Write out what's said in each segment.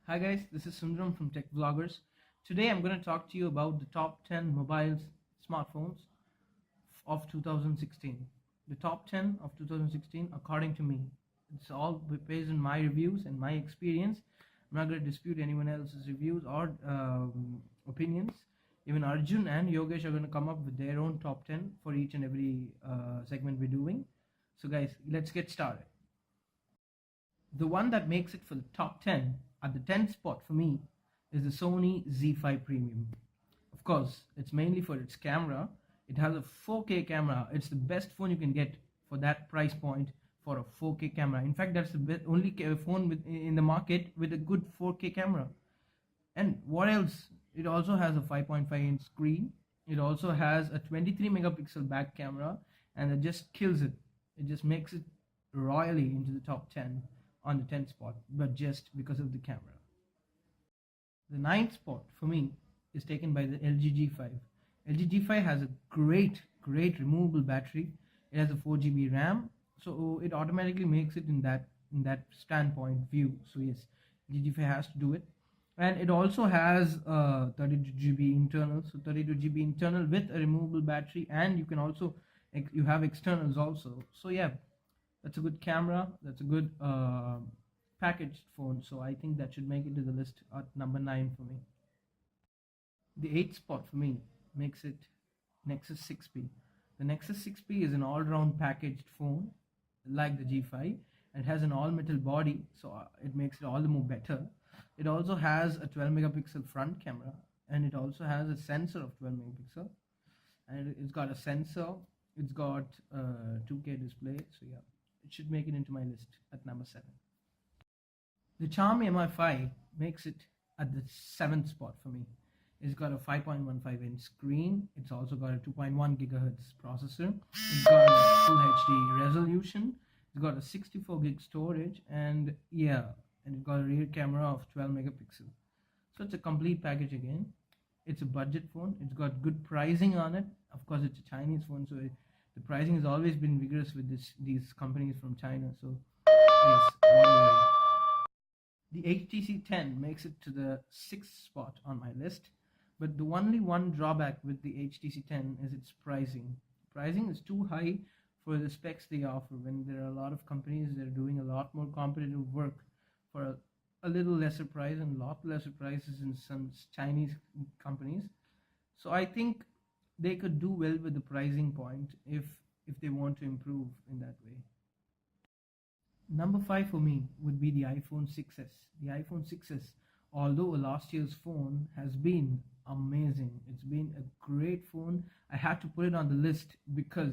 Hi guys, this is Sundaram from Tech Vloggers. Today I'm going to talk to you about the top 10 mobile smartphones of 2016. The top 10 of 2016 according to me. It's all based on my reviews and my experience. I'm not going to dispute anyone else's reviews or opinions. Even Arjun and Yogesh are going to come up with their own top 10 for each and every segment we're doing. So guys, let's get started. The one that makes it for the top 10 at the 10th spot for me is the Sony Z5 Premium. Of course, it's mainly for its camera. It has a 4K camera. It's the best phone you can get for that price point for a 4K camera. In fact, that's the only phone in the market with a good 4K camera. And what else? It also has a 5.5-inch screen. It also has a 23 megapixel back camera, and it just kills it. It just makes it royally into the top 10 on the 10th spot, but just because of the camera. The 9th spot for me is taken by the LG G5. LG G5 has a great removable battery. It has a 4 GB RAM, so it automatically makes it in that standpoint view. So yes, LG G5 has to do it. And it also has 32 GB internal, so 32 GB internal with a removable battery, and you can also you have externals also. So yeah, that's a good camera. That's a good packaged phone. So I think that should make it to the list at number 9 for me. The 8th spot for me makes it Nexus 6P. The Nexus 6P is an all-round packaged phone like the G5. It has an all-metal body, so it makes it all the more better. It also has a 12 megapixel front camera, and it also has a sensor of 12 megapixel, and it's got a sensor. It's got a 2K display. So yeah, it should make it into my list at number 7. The Xiaomi Mi 5 makes it at the 7th spot for me. It's got a 5.15-inch screen. It's also got a 2.1 gigahertz processor. It's got a full HD resolution. It's got a 64 gig storage, and yeah, and it's got a rear camera of 12 megapixel. So it's a complete package again. It's a budget phone. It's got good pricing on it. Of course, it's a Chinese phone, so the pricing has always been vigorous with these companies from China. So yes, the HTC 10 makes it to the 6th spot on my list, but the only one drawback with the HTC 10 is its pricing. Pricing is too high for the specs they offer, when there are a lot of companies that are doing a lot more competitive work for a little lesser price, and a lot lesser prices in some Chinese companies. So I think they could do well with the pricing point if they want to improve in that way. Number 5 for me would be the iPhone 6s. The iPhone 6s, although a last year's phone, has been amazing. It's been a great phone. I had to put it on the list because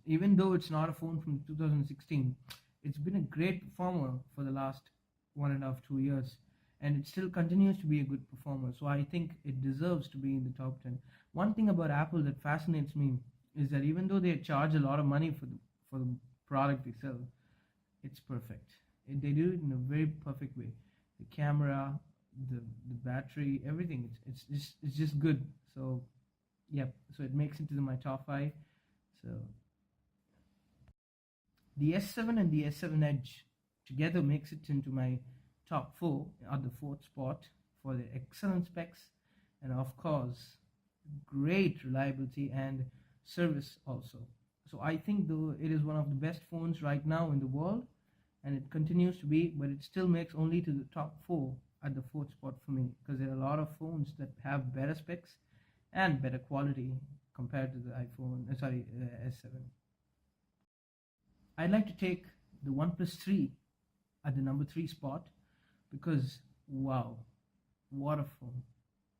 even though it's not a phone from 2016, it's been a great performer for the last 1.5 to 2 years, and it still continues to be a good performer. So I think it deserves to be in the top 10. One thing about Apple that fascinates me is that even though they charge a lot of money for the product they sell, it's perfect. They do it in a very perfect way. The camera, the battery, everything. It's just good. So yeah, so it makes it to my top 5. So the S7 and the S7 Edge together makes it into my top 4 at the 4th spot for the excellent specs, and of course great reliability and service also. So I think though it is one of the best phones right now in the world, and it continues to be, but it still makes only to the top 4 at the 4th spot for me, because there are a lot of phones that have better specs and better quality compared to the S7. I'd like to take the OnePlus 3 at the number 3 spot, because wow, what a phone,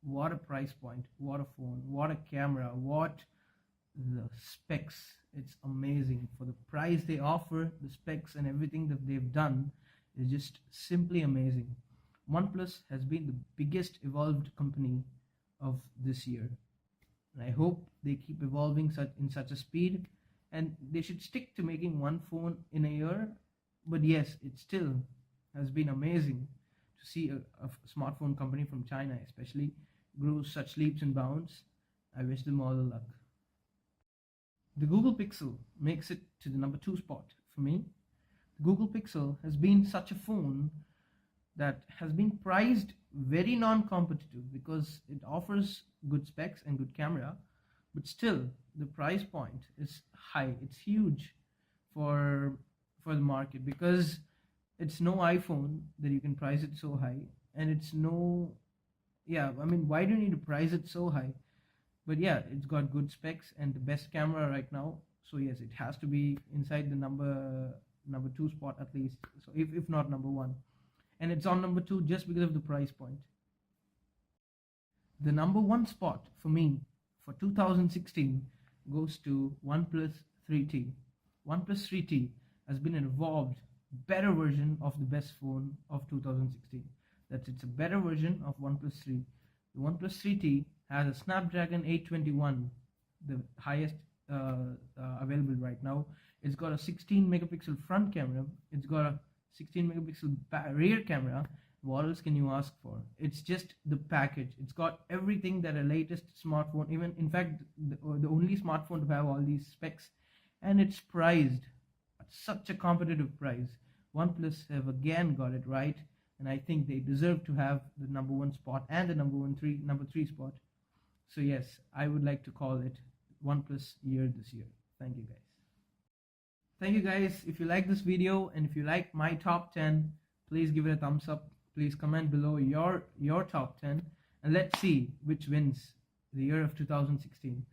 what a price point, what a phone, what a camera, what the specs. It's amazing. For the price they offer, the specs and everything that they've done is just simply amazing. OnePlus has been the biggest evolved company of this year, and I hope they keep evolving in such a speed, and they should stick to making one phone in a year. But yes, it still has been amazing to see a smartphone company from China especially grow such leaps and bounds. I wish them all the luck. The Google Pixel makes it to the number 2 spot for me. The Google Pixel has been such a phone that has been priced very non-competitive because it offers good specs and good camera, but still the price point is high. It's huge for the market because it's no iPhone that you can price it so high, and it's no, yeah, I mean, why do you need to price it so high? But yeah, it's got good specs and the best camera right now. So yes, it has to be inside the number two spot at least. So if not number one, and it's on number two just because of the price point. The number one spot for me for 2016 goes to OnePlus 3T. OnePlus 3T has been an evolved, better version of the best phone of 2016. It's a better version of OnePlus 3. The OnePlus 3T has a Snapdragon 821, the highest available right now. It's got a 16 megapixel front camera. It's got a 16 megapixel rear camera. What else can you ask for? It's just the package. It's got everything that a latest smartphone, even in fact the only smartphone to have all these specs, and it's priced at such a competitive price. OnePlus have again got it right, and I think they deserve to have the number one spot and the number three spot. So yes, I would like to call it OnePlus year this year. Thank you guys. Thank you guys. If you like this video and if you like my top 10, please give it a thumbs up. Please comment below your top 10, and let's see which wins the year of 2016.